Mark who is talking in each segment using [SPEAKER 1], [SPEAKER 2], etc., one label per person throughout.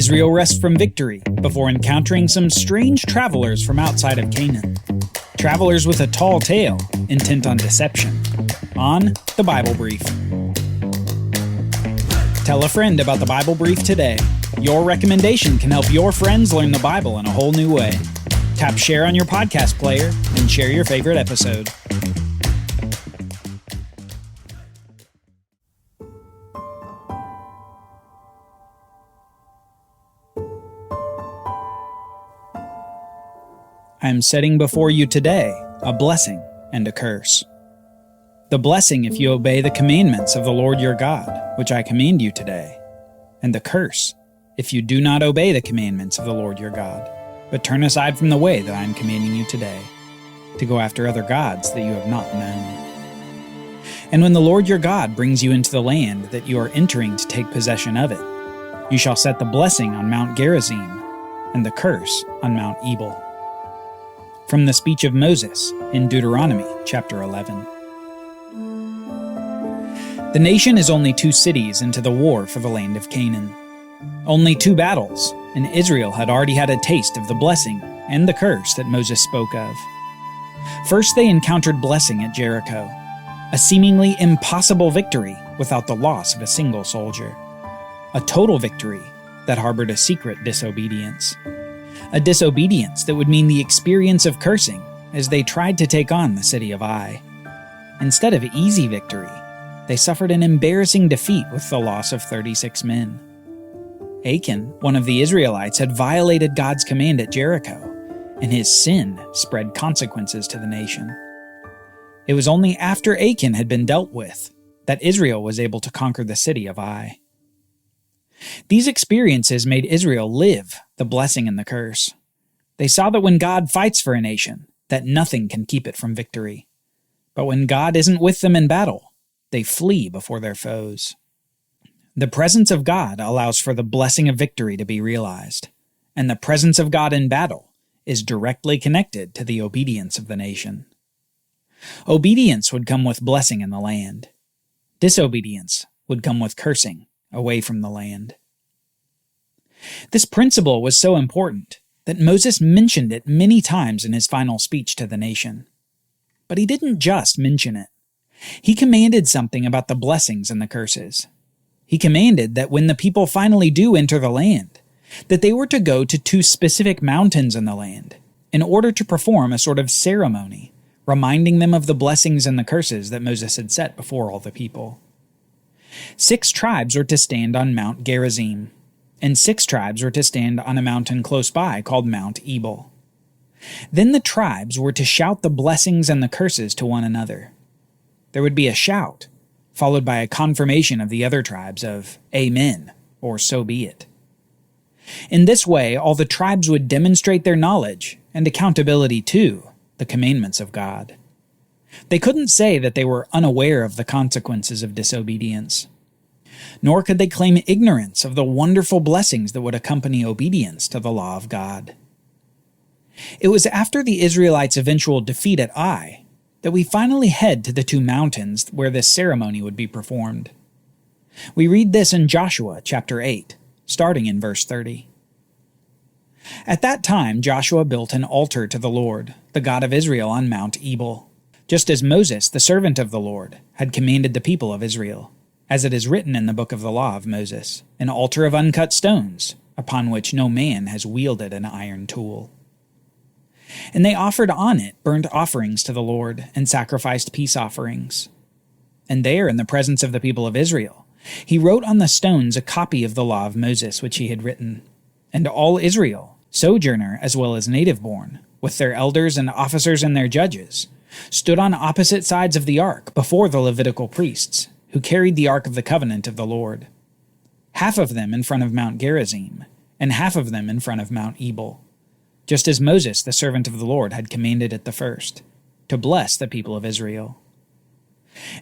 [SPEAKER 1] Israel rests from victory before encountering some strange travelers from outside of Canaan. Travelers with a tall tale, intent on deception. On the Bible Brief. Tell a friend about the Bible Brief today. Your recommendation can help your friends learn the Bible in a whole new way. Tap share on your podcast player and share your favorite episode. I am setting before you today a blessing and a curse. The blessing if you obey the commandments of the Lord your God, which I command you today, and the curse if you do not obey the commandments of the Lord your God, but turn aside from the way that I am commanding you today, to go after other gods that you have not known. And when the Lord your God brings you into the land that you are entering to take possession of it, you shall set the blessing on Mount Gerizim and the curse on Mount Ebal. From the speech of Moses in Deuteronomy chapter 11. The nation is only 2 cities into the war for the land of Canaan. Only 2 battles, and Israel had already had a taste of the blessing and the curse that Moses spoke of. First they encountered blessing at Jericho, a seemingly impossible victory without the loss of a single soldier. A total victory that harbored a secret disobedience. A disobedience that would mean the experience of cursing as they tried to take on the city of Ai. Instead of easy victory, they suffered an embarrassing defeat with the loss of 36 men. Achan, one of the Israelites, had violated God's command at Jericho, and his sin spread consequences to the nation. It was only after Achan had been dealt with that Israel was able to conquer the city of Ai. These experiences made Israel live the blessing and the curse. They saw that when God fights for a nation, that nothing can keep it from victory. But when God isn't with them in battle, they flee before their foes. The presence of God allows for the blessing of victory to be realized, and the presence of God in battle is directly connected to the obedience of the nation. Obedience would come with blessing in the land. Disobedience would come with cursing away from the land. This principle was so important that Moses mentioned it many times in his final speech to the nation. But he didn't just mention it. He commanded something about the blessings and the curses. He commanded that when the people finally do enter the land, that they were to go to 2 specific mountains in the land in order to perform a sort of ceremony, reminding them of the blessings and the curses that Moses had set before all the people. 6 tribes were to stand on Mount Gerizim, and 6 tribes were to stand on a mountain close by called Mount Ebal. Then the tribes were to shout the blessings and the curses to one another. There would be a shout, followed by a confirmation of the other tribes of Amen, or so be it. In this way, all the tribes would demonstrate their knowledge and accountability to the commandments of God. They couldn't say that they were unaware of the consequences of disobedience, nor could they claim ignorance of the wonderful blessings that would accompany obedience to the law of God. It was after the Israelites' eventual defeat at Ai that we finally head to the 2 mountains where this ceremony would be performed. We read this in Joshua chapter 8, starting in verse 30. At that time Joshua built an altar to the Lord, the God of Israel, on Mount Ebal, just as Moses, the servant of the Lord, had commanded the people of Israel, as it is written in the book of the law of Moses, an altar of uncut stones, upon which no man has wielded an iron tool. And they offered on it burnt offerings to the Lord, and sacrificed peace offerings. And there, in the presence of the people of Israel, he wrote on the stones a copy of the law of Moses which he had written. And all Israel, sojourner as well as native-born, with their elders and officers and their judges, stood on opposite sides of the ark before the Levitical priests, who carried the ark of the covenant of the Lord. Half of them in front of Mount Gerizim, and half of them in front of Mount Ebal, just as Moses, the servant of the Lord, had commanded at the first, to bless the people of Israel.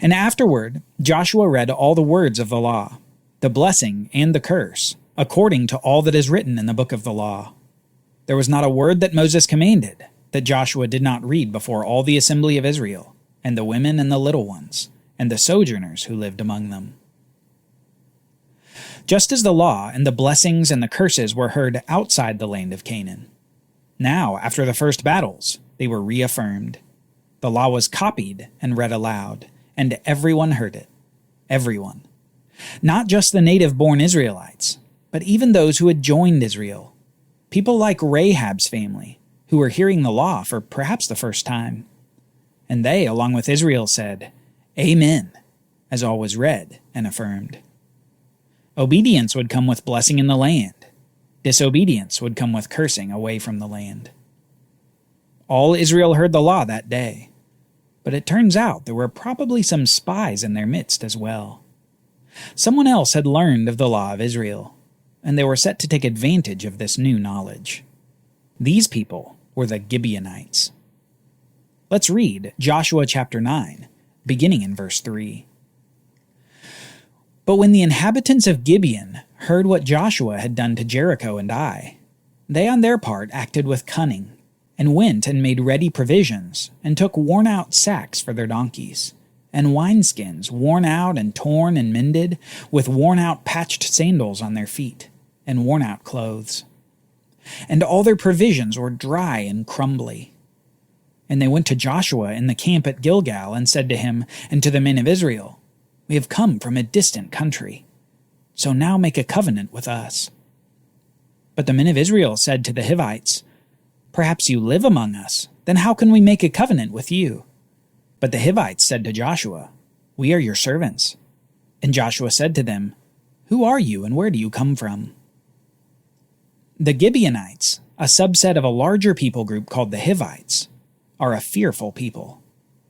[SPEAKER 1] And afterward Joshua read all the words of the law, the blessing and the curse, according to all that is written in the book of the law. There was not a word that Moses commanded that Joshua did not read before all the assembly of Israel, and the women and the little ones, and the sojourners who lived among them. just as the law and the blessings and the curses were heard outside the land of Canaan. Now, after the first battles, they were reaffirmed. The law was copied and read aloud, and everyone heard it. Everyone. Not just the native-born Israelites, but even those who had joined Israel. People like Rahab's family, who were hearing the law for perhaps the first time. And they, along with Israel, said, "Amen," as all was read and affirmed. Obedience would come with blessing in the land. Disobedience would come with cursing away from the land. All Israel heard the law that day, but it turns out there were probably some spies in their midst as well. Someone else had learned of the law of Israel, and they were set to take advantage of this new knowledge. These people were the Gibeonites. Let's read Joshua chapter 9, beginning in verse 3. But when the inhabitants of Gibeon heard what Joshua had done to Jericho and Ai, they on their part acted with cunning, and went and made ready provisions, and took worn-out sacks for their donkeys, and wineskins worn out and torn and mended, with worn-out patched sandals on their feet, and worn-out clothes. And all their provisions were dry and crumbly. And they went to Joshua in the camp at Gilgal, and said to him and to the men of Israel, "We have come from a distant country, so now make a covenant with us." But the men of Israel said to the Hivites, "Perhaps you live among us, then how can we make a covenant with you?" But the Hivites said to Joshua, "We are your servants." And Joshua said to them, "Who are you, and where do you come from?" The Gibeonites, a subset of a larger people group called the Hivites, are a fearful people,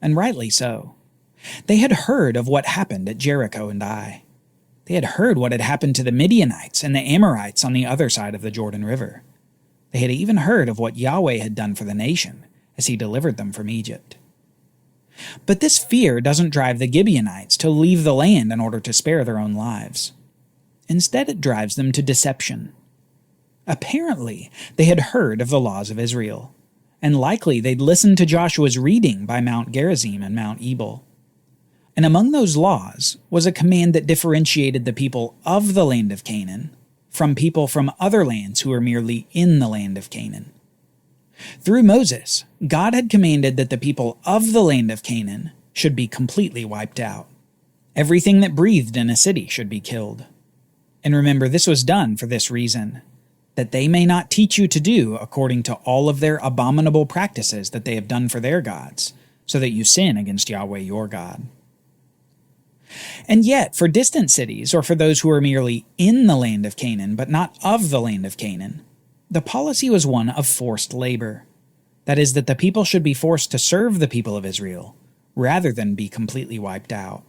[SPEAKER 1] and rightly so. They had heard of what happened at Jericho and Ai. They had heard what had happened to the Midianites and the Amorites on the other side of the Jordan River. They had even heard of what Yahweh had done for the nation as he delivered them from Egypt. But this fear doesn't drive the Gibeonites to leave the land in order to spare their own lives. Instead, it drives them to deception. Apparently, they had heard of the laws of Israel, and likely they'd listened to Joshua's reading by Mount Gerizim and Mount Ebal. And among those laws was a command that differentiated the people of the land of Canaan from people from other lands who were merely in the land of Canaan. Through Moses, God had commanded that the people of the land of Canaan should be completely wiped out. Everything that breathed in a city should be killed. And remember, this was done for this reason, that they may not teach you to do according to all of their abominable practices that they have done for their gods, so that you sin against Yahweh your God. And yet, for distant cities, or for those who are merely in the land of Canaan, but not of the land of Canaan, the policy was one of forced labor. That is, that the people should be forced to serve the people of Israel, rather than be completely wiped out.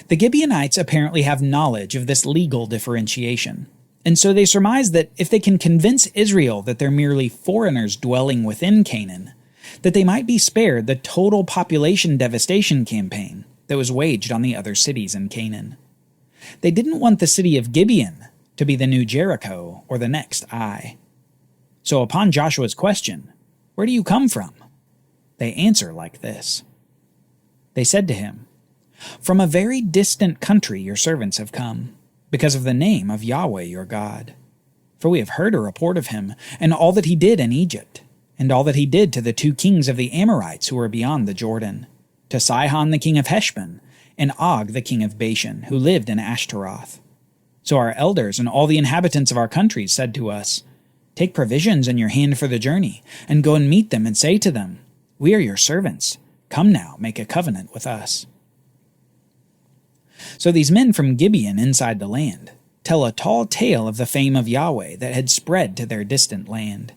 [SPEAKER 1] The Gibeonites apparently have knowledge of this legal differentiation, and so they surmise that if they can convince Israel that they're merely foreigners dwelling within Canaan, that they might be spared the total population devastation campaign that was waged on the other cities in Canaan. They didn't want the city of Gibeon to be the new Jericho or the next Ai. So upon Joshua's question, "Where do you come from?" they answer like this. They said to him, "From a very distant country your servants have come, because of the name of Yahweh your God. For we have heard a report of him, and all that he did in Egypt, and all that he did to the 2 kings of the Amorites who were beyond the Jordan, to Sihon the king of Heshbon, and Og the king of Bashan, who lived in Ashtaroth. So our elders and all the inhabitants of our countries said to us, 'Take provisions in your hand for the journey, and go and meet them, and say to them, We are your servants. Come now, make a covenant with us.'" So these men from Gibeon inside the land tell a tall tale of the fame of Yahweh that had spread to their distant land,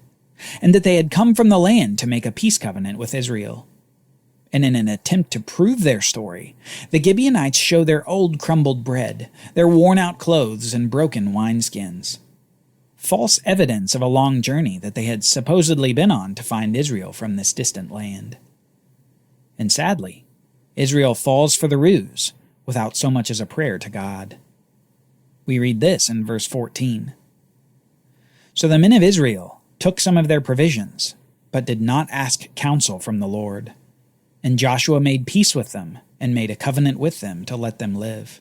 [SPEAKER 1] and that they had come from the land to make a peace covenant with Israel. And in an attempt to prove their story, the Gibeonites show their old crumbled bread, their worn-out clothes, and broken wineskins. False evidence of a long journey that they had supposedly been on to find Israel from this distant land. And sadly, Israel falls for the ruse without so much as a prayer to God. We read this in verse 14. "So the men of Israel took some of their provisions, but did not ask counsel from the Lord. And Joshua made peace with them, and made a covenant with them to let them live.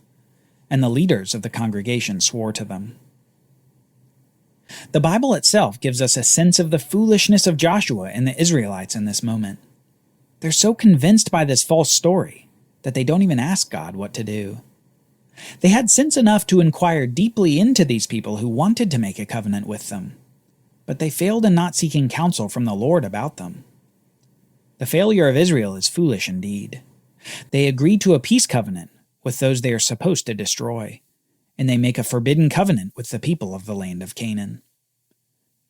[SPEAKER 1] and the leaders of the congregation swore to them. The Bible itself gives us a sense of the foolishness of Joshua and the Israelites in this moment. They're so convinced by this false story that they don't even ask God what to do. They had sense enough to inquire deeply into these people who wanted to make a covenant with them, but they failed in not seeking counsel from the Lord about them. The failure of Israel is foolish indeed. They agreed to a peace covenant with those they are supposed to destroy, and they make a forbidden covenant with the people of the land of Canaan.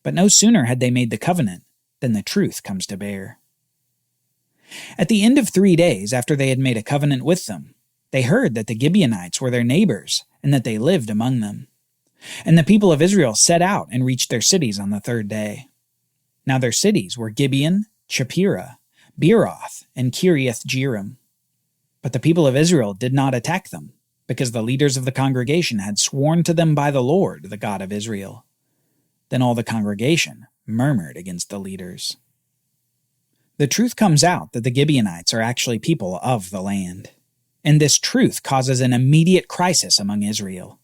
[SPEAKER 1] But no sooner had they made the covenant than the truth comes to bear. At the end of 3 days after they had made a covenant with them, they heard that the Gibeonites were their neighbors and that they lived among them. And the people of Israel set out and reached their cities on the 3rd day. Now their cities were Gibeon, Chephirah, Beeroth, and Kiriath Jearim. But the people of Israel did not attack them, because the leaders of the congregation had sworn to them by the Lord, the God of Israel. Then all the congregation murmured against the leaders. The truth comes out that the Gibeonites are actually people of the land, and this truth causes an immediate crisis among Israel.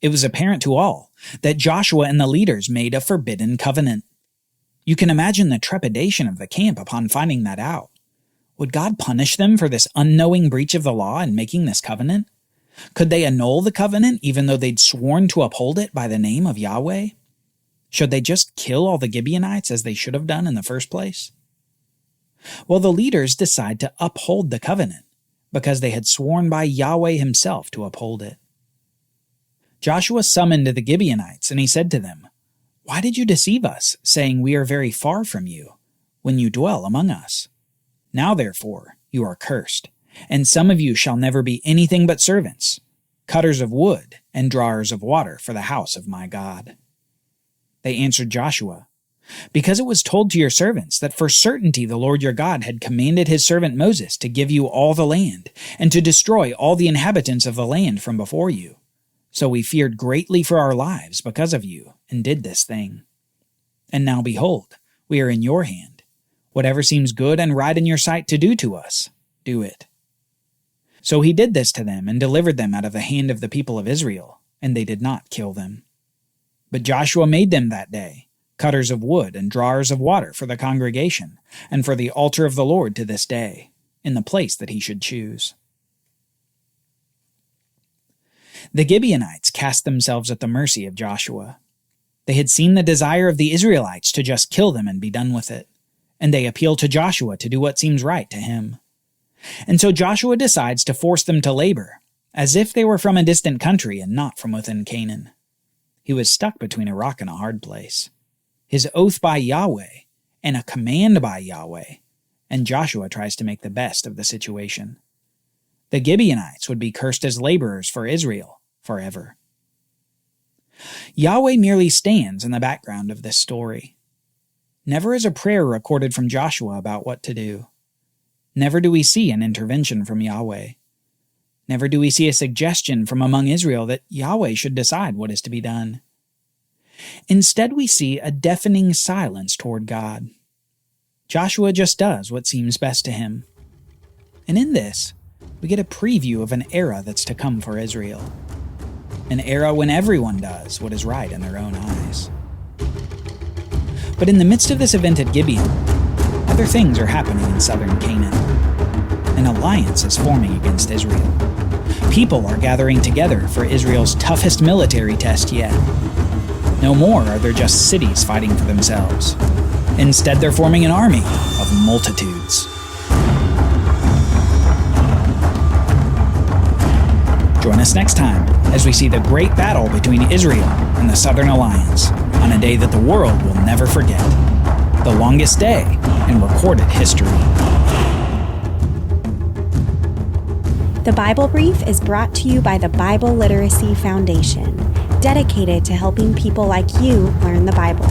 [SPEAKER 1] It was apparent to all that Joshua and the leaders made a forbidden covenant. You can imagine the trepidation of the camp upon finding that out. Would God punish them for this unknowing breach of the law in making this covenant? Could they annul the covenant even though they'd sworn to uphold it by the name of Yahweh? Should they just kill all the Gibeonites as they should have done in the first place? Well, the leaders decide to uphold the covenant because they had sworn by Yahweh himself to uphold it. Joshua summoned the Gibeonites, and he said to them, "Why did you deceive us, saying we are very far from you, when you dwell among us? Now therefore you are cursed, and some of you shall never be anything but servants, cutters of wood and drawers of water for the house of my God." They answered Joshua, "Because it was told to your servants that for certainty the Lord your God had commanded his servant Moses to give you all the land, and to destroy all the inhabitants of the land from before you. So we feared greatly for our lives because of you, and did this thing. And now behold, we are in your hand. Whatever seems good and right in your sight to do to us, do it." So he did this to them, and delivered them out of the hand of the people of Israel, and they did not kill them. But Joshua made them that day cutters of wood and drawers of water for the congregation, and for the altar of the Lord to this day, in the place that he should choose. The Gibeonites cast themselves at the mercy of Joshua. They had seen the desire of the Israelites to just kill them and be done with it, and they appeal to Joshua to do what seems right to him. And so Joshua decides to force them to labor, as if they were from a distant country and not from within Canaan. He was stuck between a rock and a hard place. His oath by Yahweh and a command by Yahweh, and Joshua tries to make the best of the situation. The Gibeonites would be cursed as laborers for Israel forever. Yahweh merely stands in the background of this story. Never is a prayer recorded from Joshua about what to do. Never do we see an intervention from Yahweh. Never do we see a suggestion from among Israel that Yahweh should decide what is to be done. Instead, we see a deafening silence toward God. Joshua just does what seems best to him. And in this, we get a preview of an era that's to come for Israel. An era when everyone does what is right in their own eyes. But in the midst of this event at Gibeon, other things are happening in southern Canaan. An alliance is forming against Israel. People are gathering together for Israel's toughest military test yet. No more are there just cities fighting for themselves. Instead, they're forming an army of multitudes. Join us next time as we see the great battle between Israel and the Southern Alliance on a day that the world will never forget. The longest day in recorded history.
[SPEAKER 2] The Bible Brief is brought to you by the Bible Literacy Foundation, dedicated to helping people like you learn the Bible.